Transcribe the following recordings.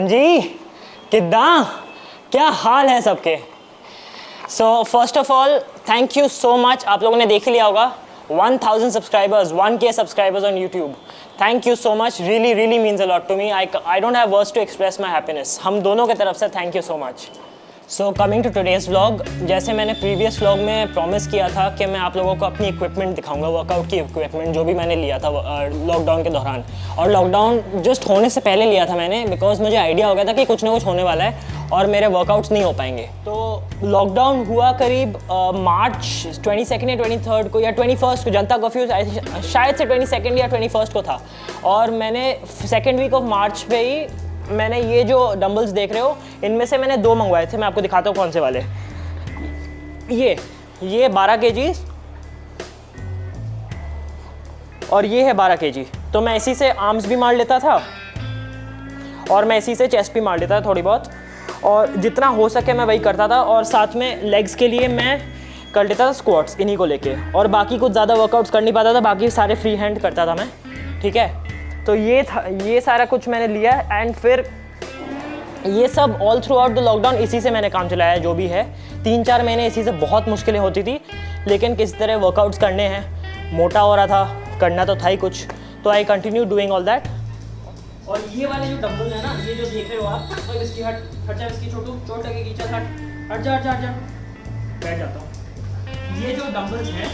हाँ जी, किद्दां क्या हाल है सबके। So first of all thank you so much. आप लोगों ने देख लिया होगा 1000 subscribers, 1K subscribers on YouTube. Thank you so much, really really means a lot to me. I don't have words to express my happiness. हम दोनों की तरफ से thank you so much. So coming to today's vlog, जैसे मैंने previous vlog में promise किया था कि मैं आप लोगों को अपनी इक्विपमेंट दिखाऊंगा, वर्कआउट की इक्विपमेंट जो भी मैंने लिया था लॉकडाउन के दौरान। और लॉकडाउन जस्ट होने से पहले लिया था मैंने, बिकॉज मुझे आइडिया हो गया था कि कुछ ना कुछ होने वाला है और मेरे वर्कआउट्स नहीं हो पाएंगे। तो लॉकडाउन हुआ करीब मार्च 22 या 23 को या 21 को, जनता कर्फ्यू शायद से 22 या 21 को था। और मैंने सेकेंड वीक ऑफ मार्च पे ही मैंने ये जो डंबल्स देख रहे हो, इनमें से मैंने 2 मंगवाए थे। मैं आपको दिखाता हूँ कौन से वाले। ये 12 kg और ये है 12 kg। तो मैं इसी से आर्म्स भी मार लेता था और मैं इसी से चेस्ट भी मार लेता था थोड़ी बहुत, और जितना हो सके मैं वही करता था। और साथ में लेग्स के लिए मैं कर लेता था स्क्वाट्स इन्हीं को लेके, और बाकी कुछ ज़्यादा वर्कआउट्स कर नहीं पाता था, बाकी सारे फ्री हैंड करता था मैं। ठीक है, तो ये था, ये सारा कुछ मैंने लिया। एंड फिर ये सब all through out the lockdown इसी से मैंने काम चलाया जो भी है। 3-4 महीने इसी से बहुत मुश्किलें होती थी, लेकिन किस तरह वर्कआउट्स करने हैं, मोटा हो रहा था, करना तो था ही कुछ, तो I continue doing all that. और ये वाले जो डंबल है ना, ये जो देख रहे हो आप, तो इसकी हट जा, इसकी चोट लगेगी, चल हट जा बैठ जाता हूँ। ये जो डंबल्स हैं,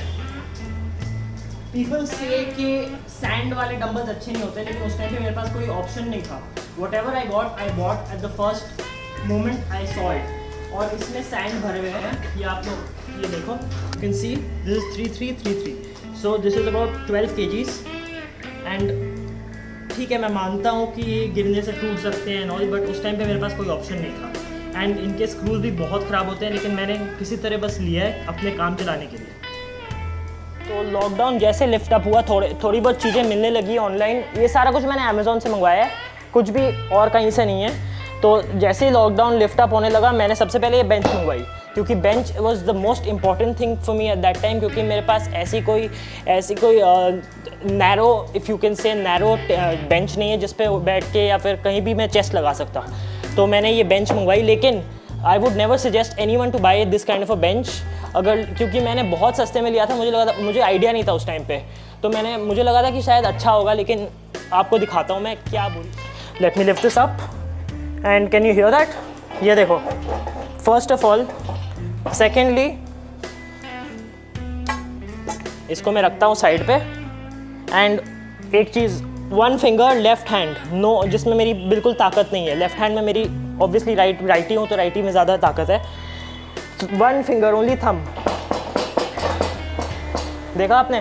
पीपल से कि सैंड वाले डंबल्स अच्छे नहीं होते, लेकिन उस टाइम पे मेरे पास कोई ऑप्शन नहीं था। Whatever I bought at the first moment I saw it। और इसमें सैंड भरे हुए हैं, ये आप लोग ये देखो, you can see this is 3333, so this is about 12 kgs। And ठीक है, मैं मानता हूँ कि ये गिरने से टूट सकते हैं ऑल, बट उस टाइम पे मेरे पास कोई ऑप्शन नहीं था। एंड इनके स्क्रूज भी बहुत ख़राब होते हैं, लेकिन मैंने किसी तरह बस लिया है अपने काम चलाने के लिए। तो लॉकडाउन जैसे लिफ्ट अप हुआ, थोड़ी बहुत चीज़ें मिलने लगी ऑनलाइन। ये सारा कुछ मैंने अमेज़ॉन से मंगवाया है, कुछ भी और कहीं से नहीं है। तो जैसे ही लॉकडाउन लिफ्ट अप होने लगा, मैंने सबसे पहले ये बेंच मंगवाई, क्योंकि bench was the most important thing for me at that time. क्योंकि मेरे पास ऐसी कोई narrow, if you can say narrow bench नहीं है जिस पे बैठ के या फिर कहीं भी मैं चेस्ट लगा सकता। तो मैंने ये बेंच मंगवाई, लेकिन I would never suggest anyone to buy this kind of a bench, क्योंकि मैंने बहुत सस्ते में लिया था। मुझे आइडिया नहीं था उस टाइम पे, तो मुझे लगा था कि शायद अच्छा होगा, लेकिन आपको दिखाता हूँ मैं क्या बोल। Let me lift this up and can you here that? ये देखो, फर्स्ट ऑफ ऑल, सेकेंडली इसको मैं रखता हूँ साइड पे। एंड एक चीज़, 1 फिंगर लेफ्ट हैंड, नो, जिसमें मेरी बिल्कुल ताकत नहीं है। लेफ्ट हैंड में मेरी ऑब्वियसली राइटी हूँ, तो राइटी में ज़्यादा ताकत है। 1 फिंगर ओनली, थंब, देखा आपने?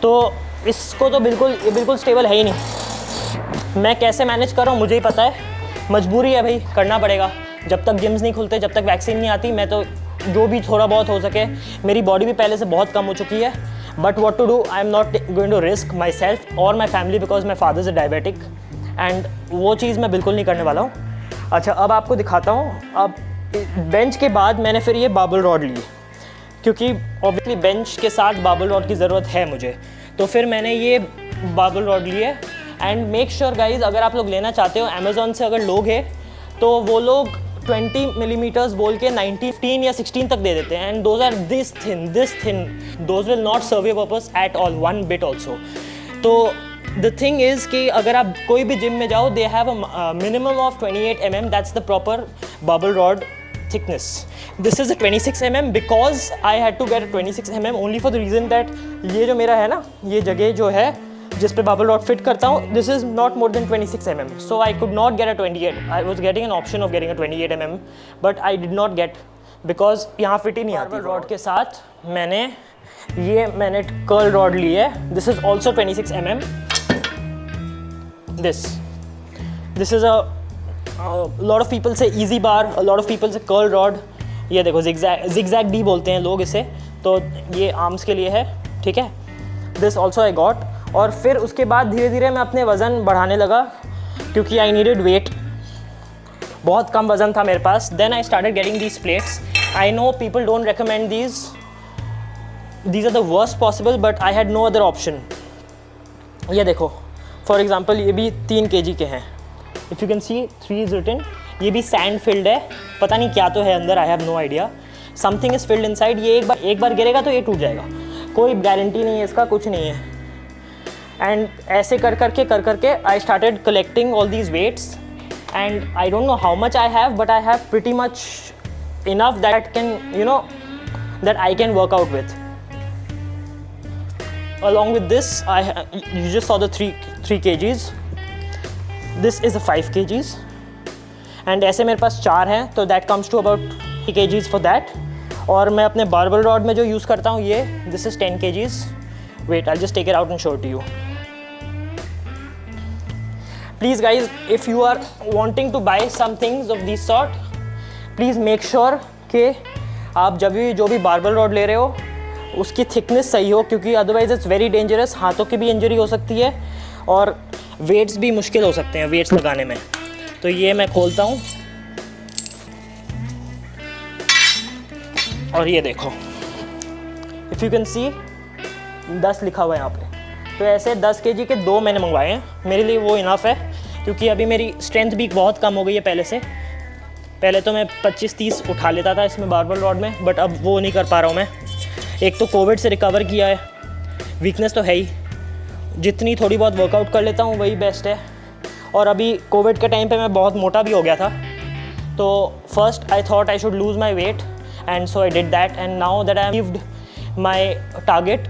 तो इसको तो बिल्कुल स्टेबल है ही नहीं। मैं कैसे मैनेज कर रहा हूँ मुझे ही पता है, मजबूरी है भाई, करना पड़ेगा। जब तक जिम्स नहीं खुलते, जब तक वैक्सीन नहीं आती, मैं तो जो भी थोड़ा बहुत हो सके, मेरी बॉडी भी पहले से बहुत कम हो चुकी है, but what to do, I am not going to risk myself और my family, because my father is a diabetic, and वो चीज़ मैं बिल्कुल नहीं करने वाला हूँ। अच्छा, अब आपको दिखाता हूँ। अब बेंच के बाद मैंने फिर ये बाबल रॉड ली, क्योंकि ऑब्वियसली बेंच के साथ बाबल रॉड की ज़रूरत है मुझे, तो फिर मैंने ये बाबल रॉड लिए। एंड मेक श्योर गाइज, अगर आप लोग लेना चाहते हो अमेज़ॉन से, अगर लोग हैं तो वो लोग 20 मिलीमीटर्स बोल के 15 या 16 तक दे देते हैं। And those are this thin, those will not serve your purpose at all, 1 bit also. तो द थिंग इज़ कि अगर आप कोई भी जिम में जाओ, they have a minimum of 28 mm, that's the proper barbell rod thickness. This is a 26 mm because I had to get a 26 mm only for the reason that ये जो मेरा है ना, ये जगह जो है जिस पे बबल रॉड फिट करता हूँ, this is not more than 26 mm, so I could not get a 28. I was getting an option of getting a 28 mm, but I did not get because यहाँ फिट ही नहीं आती। Bubble rod के साथ मैंने curl rod ली है, this is also 26 mm. This is a lot of people say easy bar, a lot of people say curl rod। ये देखो, zigzag D बोलते हैं लोग इसे, तो ये आर्म्स के लिए है, ठीक है। This also I got. और फिर उसके बाद धीरे धीरे मैं अपने वज़न बढ़ाने लगा, क्योंकि आई नीडेड वेट, बहुत कम वज़न था मेरे पास। Then I started getting these plates. I know people don't recommend these are the worst possible, but I had no other option। ये देखो, फॉर एग्ज़ाम्पल ये भी 3 kg के हैं, if you can see 3 is written. ये भी sand field है, पता नहीं क्या तो है अंदर, I have no idea, something is filled inside. ये एक बार गिरेगा तो ये टूट जाएगा, कोई गारंटी नहीं है इसका, कुछ नहीं है। एंड ऐसे कर करके I started collecting all these weights and I don't know how much I have, but I have pretty much enough that can you know that I can work out with. Along with this, you just saw the 3 kgs. This is a 5 kgs. And ऐसे मेरे पास 4 हैं, तो that comes to about 3 kgs for that. और मैं अपने barbell rod में जो use करता हूँ ये, this is 10 kgs. Wait, I'll just take it out and show it to you. Please guys, if you are wanting to buy some things of this sort, please make sure कि आप जब भी जो भी barbell rod ले रहे हो उसकी थिकनेस सही हो, क्योंकि अदरवाइज इट्स वेरी डेंजरस, हाथों की भी इंजरी हो सकती है और वेट्स भी मुश्किल हो सकते हैं वेट्स लगाने में। तो ये मैं खोलता हूँ और ये देखो, इफ़ यू कैन सी 10 लिखा हुआ है यहाँ पे। तो ऐसे 10 kg के 2 मैंने मंगवाए हैं, मेरे लिए वो इनफ है, क्योंकि अभी मेरी स्ट्रेंथ भी बहुत कम हो गई है पहले से। पहले तो मैं 25-30 उठा लेता था इसमें बार्बल रॉड में, बट अब वो नहीं कर पा रहा हूँ मैं। एक तो कोविड से रिकवर किया है, वीकनेस तो है ही, जितनी थोड़ी बहुत वर्कआउट कर लेता हूँ वही बेस्ट है। और अभी कोविड के टाइम पे मैं बहुत मोटा भी हो गया था, तो first I thought I should lose my weight and so I did that, and now that I achieved my target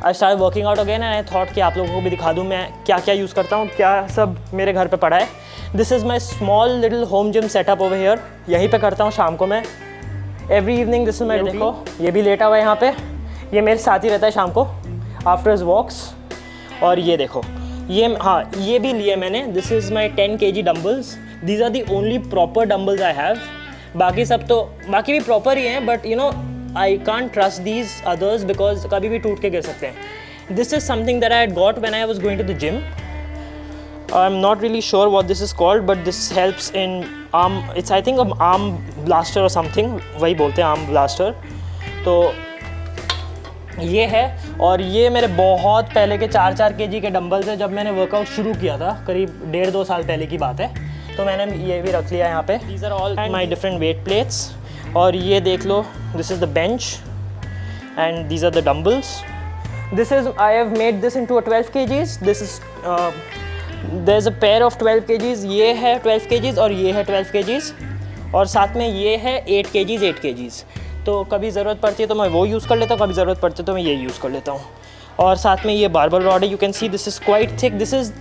I start working out again, and I thought कि आप लोगों को भी दिखा दूँ मैं क्या क्या यूज़ करता हूँ, क्या सब मेरे घर पे पड़ा है। This is my small little home gym setup over here, यहीं पे करता हूँ शाम को मैं, every evening. This is my, देखो ये भी लेटा हुआ है यहाँ पे, ये मेरे साथ ही रहता है शाम को आफ्टर हिज वॉक्स। और ये देखो, ये हाँ ये भी लिए मैंने, this is my 10 kg dumbbells, these are the only proper dumbbells I have. बाकी सब तो बाकी भी प्रॉपर ही हैं, but you know I can't trust these others because कभी भी टूट के गिर सकते हैं। This is something that I had got when I was going to the gym. I'm not really sure what this is called, but this helps in arm, it's I think an arm blaster or something, वही बोलते हैं arm blaster। तो ये है, और ये मेरे बहुत पहले के 4-4 kg के डंबल्स हैं। जब मैंने वर्कआउट शुरू किया था करीब 1.5-2 साल पहले की बात है, तो मैंने ये भी रख लिया यहाँ पे। These are all my different weight plates। और ये देख लो, this is the bench and these are the dumbbells। This is, I have made this into a 12 kgs। This is there's a pair of 12 kgs, ये है 12 kgs और ये है 12 kgs, और साथ में ये है 8 kgs। तो कभी ज़रूरत पड़ती है तो मैं वो यूज़ कर लेता हूँ, कभी ज़रूरत पड़ती है तो मैं ये यूज़ कर लेता हूँ। और साथ में ये बार्बल रॉड है, you can see this is quite thick, this is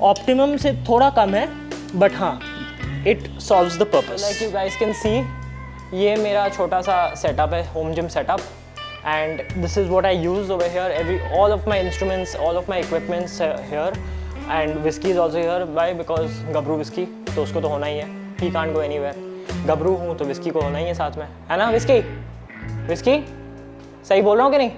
optimum से थोड़ा कम है, बट हाँ it solves the purpose. Like you guys can see, ये मेरा छोटा सा सेटअप है, home gym setup, and this is what I use over here. All of my instruments, all of my equipments here, and Whisky is also here. Bye because Gabru Whisky, तो उसको तो होना ही है, ही कांट गो एनीवेयर। गबरू हूँ तो whisky को होना ही है साथ में, है ना विस्की? विस्की सही बोल रहा हूँ कि नहीं?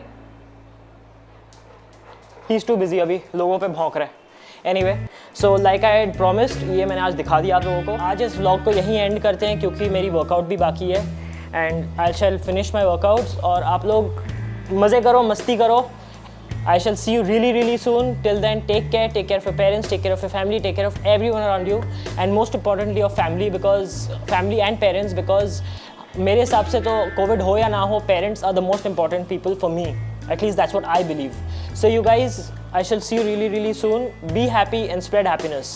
ही इज़ टू बिजी, अभी लोगों पे भौंक रहा है। Anyway, so like I had promised, ये मैंने आज दिखा दिया आप लोगों को। आज इस व्लॉग को यहीं एंड करते हैं, क्योंकि मेरी वर्कआउट भी बाकी है, and I shall finish my workouts. और आप लोग मज़े करो, मस्ती करो। I shall see you really, really soon. Till then, take care of your parents, take care of your family, take care of everyone around you, and most importantly of family, because family and parents, because मेरे हिसाब से तो Covid हो या ना हो, parents are the most important people for me. At least that's what I believe. So you guys, I shall see you really, really soon. Be happy and spread happiness.